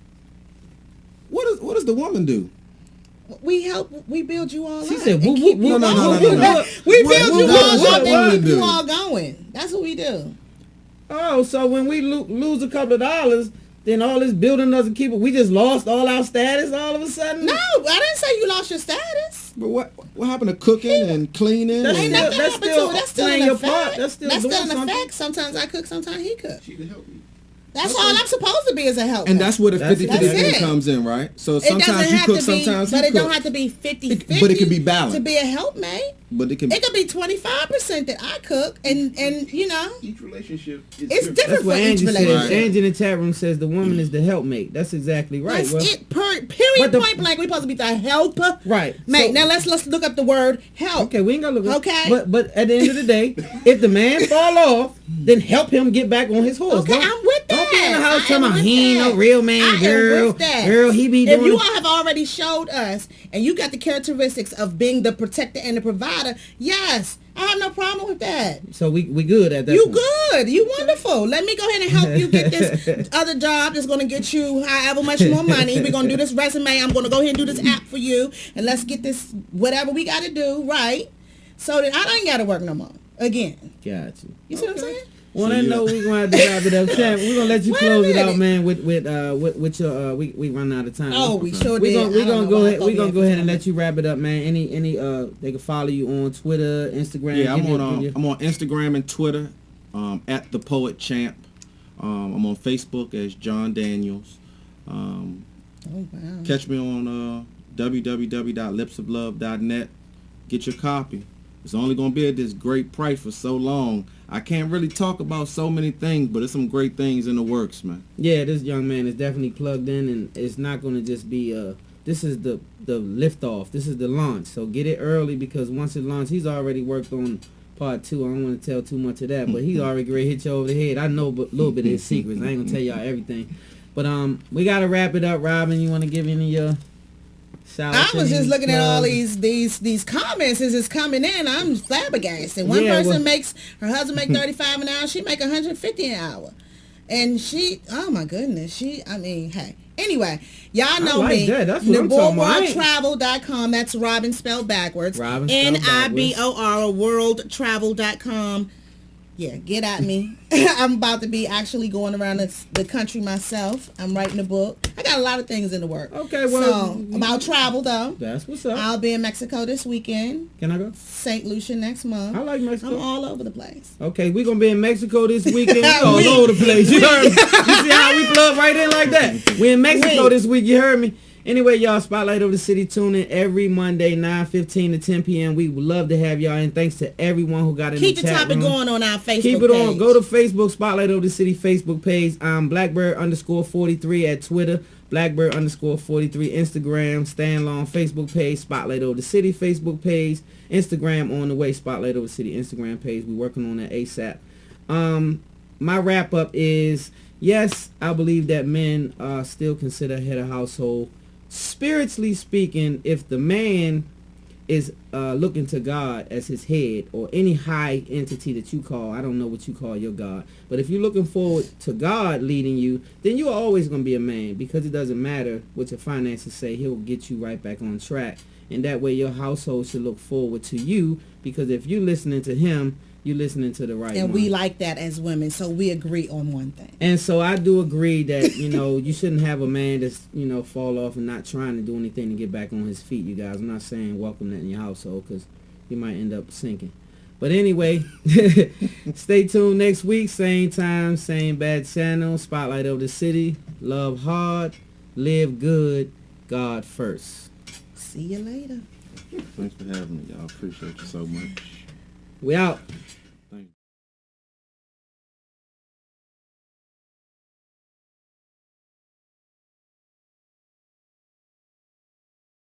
S5: What does the woman do?
S2: We build you all
S1: She
S2: up.
S1: said,
S2: and
S1: whoop,
S2: keep
S1: whoop,
S2: you
S1: whoop,
S5: no,
S2: going.
S5: no, no.
S2: We
S5: What-
S2: build
S5: what
S2: you
S5: does
S2: all
S5: what
S2: up
S5: women
S2: and keep
S5: do?
S2: you all going. That's what we do.
S1: Oh, so when we lose a couple of dollars, then all this building doesn't keep it. We just lost all our status all of a sudden?
S2: No, I didn't say you lost your status.
S5: But what happened to cooking and cleaning?
S1: That's
S2: Ain't
S5: and,
S1: still-
S2: nothing happened to it. That's still
S1: playing
S2: an
S1: your part.
S2: effect.
S1: That's still
S2: That's
S1: doing
S2: still an
S1: something.
S2: effect. Sometimes I cook, sometimes he cooks.
S4: She to help me.
S2: That's all I'm supposed to be as a helper.
S5: and that's where the
S1: That's
S5: 50-50
S2: it.
S5: thing comes in, right? So
S2: It
S5: sometimes
S2: doesn't
S5: you
S2: have
S5: cook,
S2: to be,
S5: sometimes
S2: but
S5: he
S2: it don't
S5: cooks.
S2: have to be 50-50.
S5: But it can be balanced.
S2: To be a helpmate.
S5: But it can.
S2: It could be 25% that I cook, and you know,
S4: Each relationship is
S2: it's different
S1: That's
S2: for
S1: what
S2: each
S1: Angie says.
S2: relationship.
S1: Angie in the chat room says the woman is the helpmate. That's exactly right.
S2: That's
S1: Well,
S2: it. Period.
S1: but the-
S2: Point blank. We supposed to be the helper.
S1: Right.
S2: Mate,
S1: So-
S2: now let's look up the word help.
S1: Okay, we ain't gonna look.
S2: Okay.
S1: But at the end of the day, if the man fall off, then help him get back on his horse.
S2: Okay,
S1: Don't-
S2: I'm with that.
S1: Don't be in the house
S2: I
S1: talking
S2: am
S1: about
S2: with
S1: he ain't
S2: that.
S1: no real man,
S2: I am
S1: girl.
S2: with that.
S1: Girl, he be doing.
S2: If you
S1: it.
S2: all have already showed us, and you got the characteristics of being the protector and the provider, yes, I have no problem with that.
S1: So we good at that.
S2: You
S1: point.
S2: good. You wonderful. Let me go ahead and help you get this other job that's going to get you however much more money. We're going to do this resume. I'm going to go ahead and do this app for you. And let's get this, whatever we got to do, right? So that I ain't got to work no more. Again.
S1: Got you.
S2: You see what I'm saying?
S1: Well, I know we're gonna have to wrap it up. Champ, we're gonna let you
S2: Wait a
S1: close it out,
S2: minute.
S1: man. With your we run out of time.
S2: Oh, we sure
S1: we
S2: did.
S1: gonna, we
S2: I don't
S1: gonna
S2: know
S1: go
S2: why I
S1: ahead.
S2: thought
S1: We
S2: we
S1: gonna
S2: had
S1: go ahead
S2: to
S1: and
S2: do
S1: let you wrap it up, man. Any they can follow you on Twitter, Instagram.
S5: Yeah,
S1: Give your-
S5: I'm on Instagram and Twitter, at the Poet Champ. I'm on Facebook as John Daniels.
S2: Oh, wow.
S5: Catch me on www.lipsoflove.net. Get your copy. It's only gonna be at this great price for so long. I can't really talk about so many things, but there's some great things in the works, man.
S1: Yeah, this young man is definitely plugged in, and it's not gonna just be this is the liftoff. This is the launch. So get it early, because once it launches, he's already worked on part 2. I don't want to tell too much of that, but he's already ready to hit you over the head. I know a little bit of his secrets. I ain't gonna tell y'all everything, but we gotta wrap it up. Robin, you want to give any of your shout
S2: I
S1: outs?
S2: was just looking at all
S1: plugs?
S2: these comments as it's coming in. I'm flabbergasted. One
S1: Yeah,
S2: person
S1: well-
S2: makes, her husband make 35 an hour. She make 150 an hour. And she, oh my goodness, I mean, hey. Anyway, y'all know
S1: like
S2: me.
S1: that. That's what I'm talking about. I ain't-
S2: NiborWorldTravel.com. That's Robin spelled backwards.
S1: Robin spelled backwards.
S2: NIBOR worldtravel.com. Yeah, get at me. I'm about to be actually going around the country myself. I'm writing a book. I got a lot of things in the work.
S1: Okay, well,
S2: So, about travel, though.
S1: That's what's up.
S2: I'll be in Mexico this weekend.
S1: Can I go?
S2: St. Lucia next month.
S1: I like Mexico.
S2: I'm all over the place.
S1: Okay, we're gonna be in Mexico this weekend. We all over the place. You heard me? You see how we plug right in like that? We in Mexico this week. You heard me? Anyway, y'all, Spotlight Over the City. Tune in every Monday, 9:15 to 10 p.m. We would love to have y'all in. Thanks to everyone who got in
S2: Keep
S1: the
S2: the
S1: chat
S2: topic
S1: room.
S2: going on our Facebook
S1: Keep it on.
S2: page.
S1: Go to Facebook, Spotlight Over the City Facebook page. I'm Blackbird_43 at Twitter. Blackbird_43 Instagram. Stan Long Facebook page. Spotlight Over the City Facebook page. Instagram on the way. Spotlight Over the City Instagram page. We're working on that ASAP. My wrap up is, yes, I believe that men still consider head of household. Spiritually speaking, if the man is looking to God as his head, or any high entity that you call, I don't know what you call your God, but if you're looking forward to God leading you, then you're always going to be a man, because it doesn't matter what your finances say. He'll get you right back on track, and that way your household should look forward to you, because if you're listening to him, you're listening to the right
S2: And
S1: one.
S2: we like that as women, so we agree on one thing.
S1: And so I do agree that, you shouldn't have a man that's, fall off and not trying to do anything to get back on his feet, you guys. I'm not saying welcome that in your household, because you might end up sinking. But anyway, stay tuned next week. Same time, same bad channel. Spotlight Over the City. Love hard. Live good. God first.
S2: See you later.
S5: Thanks for having me, y'all. Appreciate you so much.
S1: We out.